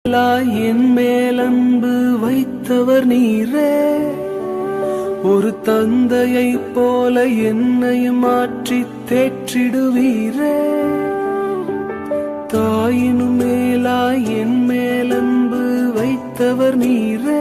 என் மேலன்பு வைத்தவர் நீரே, ஒரு தந்தையைப் போல என்னையும் மாற்றி தேற்றிடுவீரே. தாயினும் மேலாய் என் மேலன்பு வைத்தவர் நீரே,